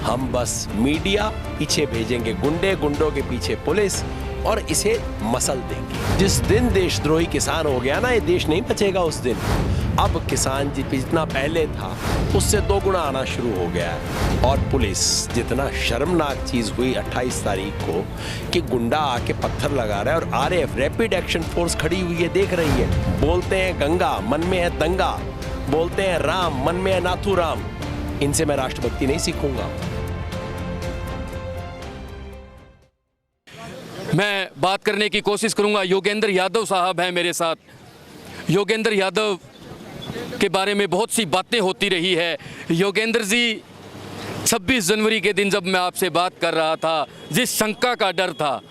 हम बस मीडिया, पीछे भेजेंगे गुंडे, गुंडों के पीछे पुलिस और इसे मसल देंगे। जिस दिन देशद्रोही किसान हो गया ना, ये देश नहीं बचेगा उस दिन। अब किसान जितना पहले था उससे 2 गुना आना शुरू हो गया है। और पुलिस, जितना शर्मनाक चीज हुई 28 तारीख को कि गुंडा आके पत्थर लगा रहा है और आरएएफ रैपिड एक्शन फोर्स खड़ी हुई है, देख रही है। बोलते हैं गंगा, मन में है दंगा, बोलते हैं राम, मन में है नाथू राम। इनसे मैं राष्ट्रभक्ति नहीं सीखूंगा। मैं बात करने की कोशिश करूंगा। योगेंद्र यादव साहब हैं मेरे साथ। योगेंद्र यादव के बारे में बहुत सी बातें होती रही है। योगेंद्र जी, 26 जनवरी के दिन जब मैं आपसे बात कर रहा था, जिस शंका का डर था,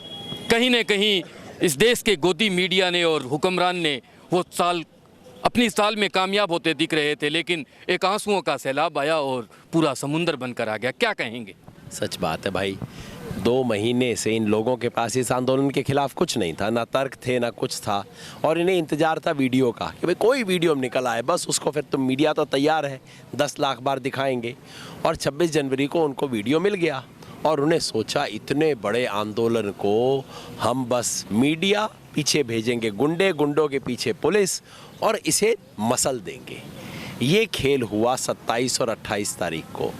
कहीं न कहीं इस देश के गोदी मीडिया ने और हुक्मरान ने वो साल अपनी साल में कामयाब होते दिख रहे थे, लेकिन एक आंसुओं का सैलाब आया और पूरा समुंदर बनकर आ गया। क्या कहेंगे? सच बात है भाई। 2 महीने से इन लोगों के पास इस आंदोलन के खिलाफ कुछ नहीं था, ना तर्क थे ना कुछ था, और इन्हें इंतजार था वीडियो का कि भाई कोई वीडियो निकल आए बस उसको, फिर तो मीडिया तो तैयार है, 10 लाख बार दिखाएंगे। और 26 जनवरी को उनको वीडियो मिल गया और उन्हें सोचा इतने बड़े आंदोलन को हम बस मीडिया, पीछे भेजेंगे गुंडे, गुंडों के पीछे पुलिस और इसे मसल देंगे। ये खेल हुआ 27 और 28 तारीख को,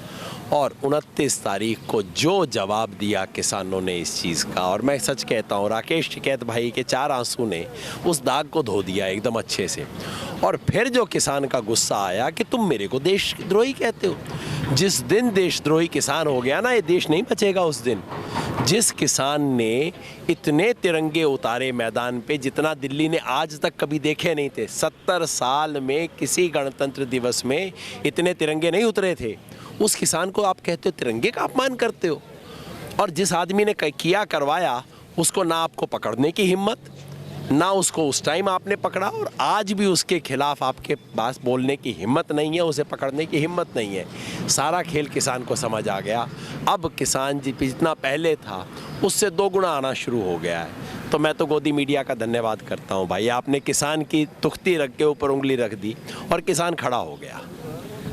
और 29 तारीख को जो जवाब दिया किसानों ने इस चीज़ का, और मैं सच कहता हूँ राकेश टिकैत भाई के 4 आंसू ने उस दाग को धो दिया एकदम अच्छे से। और फिर जो किसान का गुस्सा आया कि तुम मेरे को देशद्रोही कहते हो। जिस दिन देशद्रोही किसान हो गया ना, ये देश नहीं बचेगा उस दिन। जिस किसान ने इतने तिरंगे उतारे मैदान पे जितना दिल्ली ने आज तक कभी देखे नहीं थे, 70 साल में किसी गणतंत्र दिवस में इतने तिरंगे नहीं उतरे थे, उस किसान को आप कहते हो तिरंगे का अपमान करते हो। और जिस आदमी ने किया करवाया उसको ना आपको पकड़ने की हिम्मत, ना उसको उस टाइम आपने पकड़ा, और आज भी उसके खिलाफ आपके पास बोलने की हिम्मत नहीं है, उसे पकड़ने की हिम्मत नहीं है। सारा खेल किसान को समझ आ गया। अब किसान जितना पहले था उससे 2 गुना आना शुरू हो गया है। तो मैं तो गोदी मीडिया का धन्यवाद करता हूँ भाई, आपने किसान की तुख्ती रख के ऊपर उंगली रख दी और किसान खड़ा हो गया।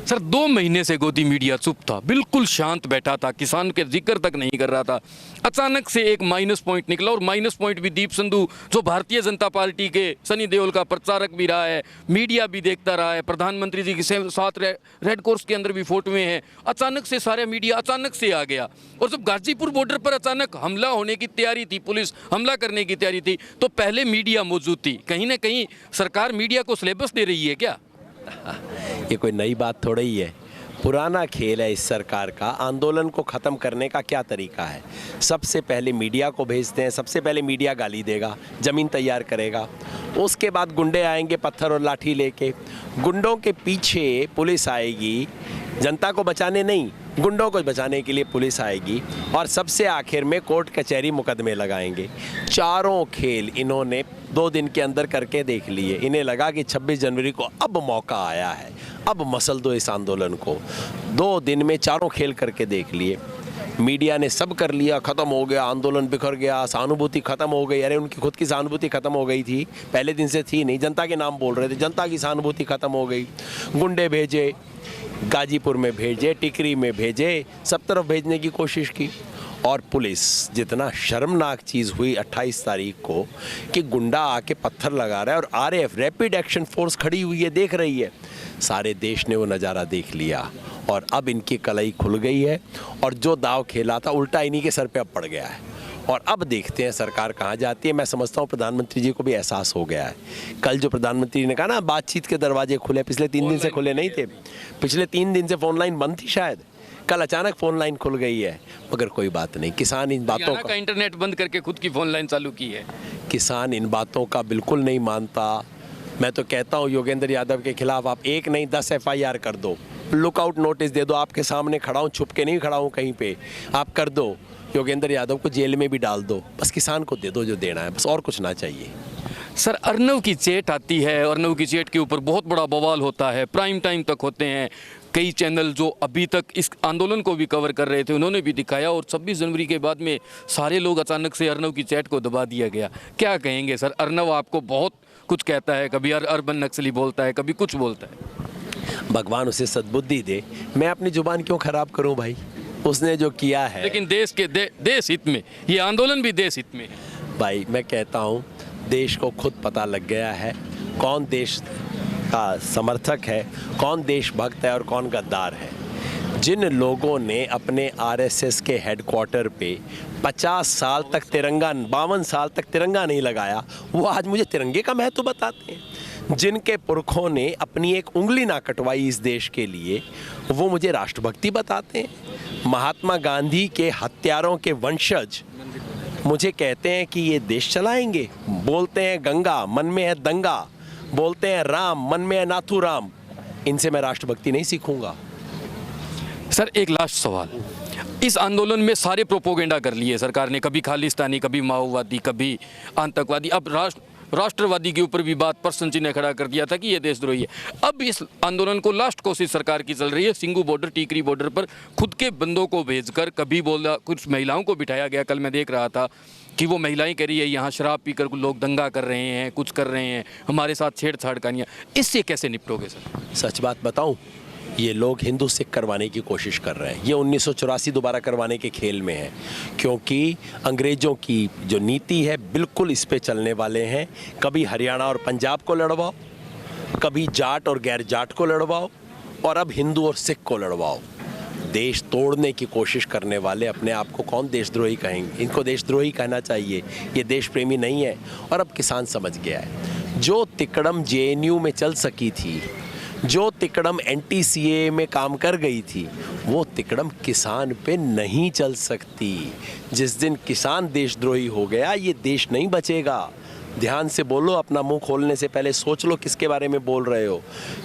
सर, 2 महीने से गोदी मीडिया चुप था, बिल्कुल शांत बैठा था, किसान के जिक्र तक नहीं कर रहा था। अचानक से एक माइनस पॉइंट निकला, और माइनस पॉइंट भी दीप संधू, जो भारतीय जनता पार्टी के सनी देओल का प्रचारक भी रहा है, मीडिया भी देखता रहा है, प्रधानमंत्री जी के साथ रेड कोर्स के अंदर भी फोटोएं हैं। अचानक से सारा मीडिया अचानक से आ गया, और जब गाजीपुर बॉर्डर पर अचानक हमला होने की तैयारी थी, पुलिस हमला करने की तैयारी थी, तो पहले मीडिया मौजूद थी। कहीं ना कहीं सरकार मीडिया को सिलेबस दे रही है क्या? ये कोई नई बात थोड़ी ही है, पुराना खेल है इस सरकार का। आंदोलन को ख़त्म करने का क्या तरीका है? सबसे पहले मीडिया को भेजते हैं, सबसे पहले मीडिया गाली देगा, ज़मीन तैयार करेगा, उसके बाद गुंडे आएंगे पत्थर और लाठी लेके, गुंडों के पीछे पुलिस आएगी, जनता को बचाने नहीं, गुंडों को बचाने के लिए पुलिस आएगी, और सबसे आखिर में कोर्ट कचहरी मुकदमे लगाएंगे। चारों खेल इन्होंने 2 दिन के अंदर करके देख लिए। इन्हें लगा कि 26 जनवरी को अब मौका आया है, अब मसल दो इस आंदोलन को। 2 दिन में चारों खेल करके देख लिए। मीडिया ने सब कर लिया, ख़त्म हो गया, आंदोलन बिखर गया, सहानुभूति ख़त्म हो गई। अरे उनकी खुद की सहानुभूति ख़त्म हो गई थी, पहले दिन से थी नहीं, जनता के नाम बोल रहे थे, जनता की सहानुभूति ख़त्म हो गई। गुंडे भेजे, गाजीपुर में भेजे, टिकरी में भेजे, सब तरफ भेजने की कोशिश की। और पुलिस, जितना शर्मनाक चीज़ हुई 28 तारीख को कि गुंडा आके पत्थर लगा रहा है और आरएएफ रैपिड एक्शन फोर्स खड़ी हुई है, देख रही है, सारे देश ने वो नज़ारा देख लिया। और अब इनकी कलाई खुल गई है, और जो दाव खेला था उल्टा इन्हीं के सर पे अब पड़ गया है। और अब देखते हैं सरकार कहाँ जाती है। मैं समझता हूँ प्रधानमंत्री जी को भी एहसास हो गया है। कल जो प्रधानमंत्री ने कहा ना बातचीत के दरवाजे खुले, पिछले 3 दिन से खुले नहीं थे, पिछले 3 दिन से फ़ोन लाइन बंद थी शायद, कल अचानक फ़ोन लाइन खुल गई है। मगर कोई बात नहीं, किसान इन बातों का इंटरनेट बंद करके खुद की फ़ोन लाइन चालू की है। किसान इन बातों का बिल्कुल नहीं मानता। मैं तो कहता हूँ योगेंद्र यादव के खिलाफ आप 1 नहीं 10 FIR कर दो, लुकआउट नोटिस दे दो। आपके सामने खड़ा हूँ, छुप के नहीं खड़ा हूँ कहीं पे, आप कर दो। योगेंद्र यादव को जेल में भी डाल दो, बस किसान को दे दो जो देना है, बस और कुछ ना चाहिए। सर, अर्नव की चेट आती है, अर्नव की चेट के ऊपर बहुत बड़ा बवाल होता है, प्राइम टाइम तक होते हैं। कई चैनल जो अभी तक इस आंदोलन को भी कवर कर रहे थे उन्होंने भी दिखाया, और 26 जनवरी के बाद में सारे लोग अचानक से अर्नव की चैट को दबा दिया गया। क्या कहेंगे सर? अर्नव आपको बहुत कुछ कहता है, कभी अर्बन नक्सली बोलता है, कभी कुछ बोलता है। भगवान उसे सद्बुद्धि दे, मैं अपनी जुबान क्यों ख़राब करूं भाई? उसने जो किया है, लेकिन देश के देश हित में ये आंदोलन भी देश हित में है। भाई मैं कहता हूँ देश को खुद पता लग गया है कौन देश का समर्थक है, कौन देशभक्त है और कौन गद्दार है। जिन लोगों ने अपने आरएसएस के हेडक्वार्टर पे 50 साल तक तिरंगा, 52 साल तक तिरंगा नहीं लगाया, वो आज मुझे तिरंगे का महत्व बताते हैं। जिनके पुरखों ने अपनी एक उंगली ना कटवाई इस देश के लिए, वो मुझे राष्ट्रभक्ति बताते हैं। महात्मा गांधी के हत्यारों के वंशज मुझे कहते हैं कि ये देश चलाएंगे। बोलते हैं गंगा, मन में है दंगा। बोलते हैं राम, मन में है नाथू राम। इनसे मैं राष्ट्रभक्ति नहीं सीखूंगा। सर एक लास्ट सवाल, इस आंदोलन में सारे प्रोपोगेंडा कर लिए सरकार ने, कभी खालिस्तानी, कभी माओवादी, कभी आतंकवादी, अब राष्ट्रवादी के ऊपर भी बात पर्सन जी ने खड़ा कर दिया था कि ये देशद्रोही है। अब इस आंदोलन को लास्ट कोशिश सरकार की चल रही है, सिंगू बॉर्डर, टीकरी बॉर्डर पर खुद के बंदों को भेजकर, कभी बोला कुछ महिलाओं को बिठाया गया। कल मैं देख रहा था कि वो महिलाएं कह रही है यहाँ शराब पीकर लोग दंगा कर रहे हैं, कुछ कर रहे हैं, हमारे साथ छेड़छाड़ कहानियाँ। इससे कैसे निपटोगे सर? सच बात बताऊं, ये लोग हिंदू सिख करवाने की कोशिश कर रहे हैं। ये 1984 दोबारा करवाने के खेल में है, क्योंकि अंग्रेज़ों की जो नीति है बिल्कुल इस पे चलने वाले हैं। कभी हरियाणा और पंजाब को लड़वाओ, कभी जाट और गैर जाट को लड़वाओ, और अब हिंदू और सिख को लड़वाओ। देश तोड़ने की कोशिश करने वाले अपने आप को कौन देशद्रोही कहेंगे? इनको देशद्रोही कहना चाहिए। ये देश प्रेमी नहीं है। और अब किसान समझ गया है, जो तिकड़म जेएनयू में चल सकी थी, जो तिकड़म एनटीसीए में काम कर गई थी, वो तिकड़म किसान पे नहीं चल सकती। जिस दिन किसान देशद्रोही हो गया, ये देश नहीं बचेगा। ध्यान से बोलो, अपना मुंह खोलने से पहले सोच लो किसके बारे में बोल रहे हो।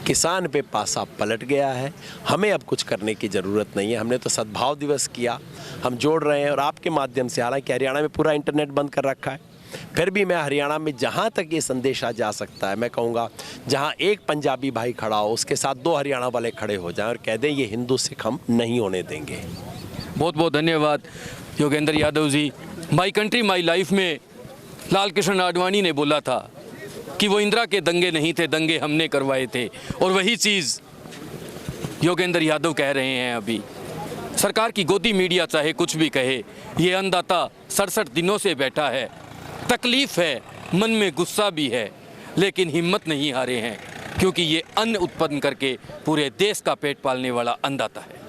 किसान पे पासा पलट गया है। हमें अब कुछ करने की ज़रूरत नहीं है। हमने तो सद्भाव दिवस किया, हम जोड़ रहे हैं। और आपके माध्यम से, हालांकि हरियाणा में पूरा इंटरनेट बंद कर रखा है, फिर भी मैं हरियाणा में जहाँ तक ये संदेशा जा सकता है, मैं कहूँगा जहाँ एक पंजाबी भाई खड़ा हो, उसके साथ 2 हरियाणा वाले खड़े हो जाएं और कह दें ये हिंदू सिख हम नहीं होने देंगे। बहुत बहुत धन्यवाद Yogendra Yadav ji. My country my life में लाल कृष्ण आडवाणी ने बोला था कि वो इंदिरा के दंगे नहीं थे, दंगे हमने करवाए थे, और वही चीज़ योगेंद्र यादव कह रहे हैं अभी। सरकार की गोदी मीडिया चाहे कुछ भी कहे, ये अन्नदाता 67 दिनों से बैठा है। तकलीफ है, मन में गुस्सा भी है, लेकिन हिम्मत नहीं हारे हैं, क्योंकि ये अन्न उत्पन्न करके पूरे देश का पेट पालने वाला अन्नदाता है।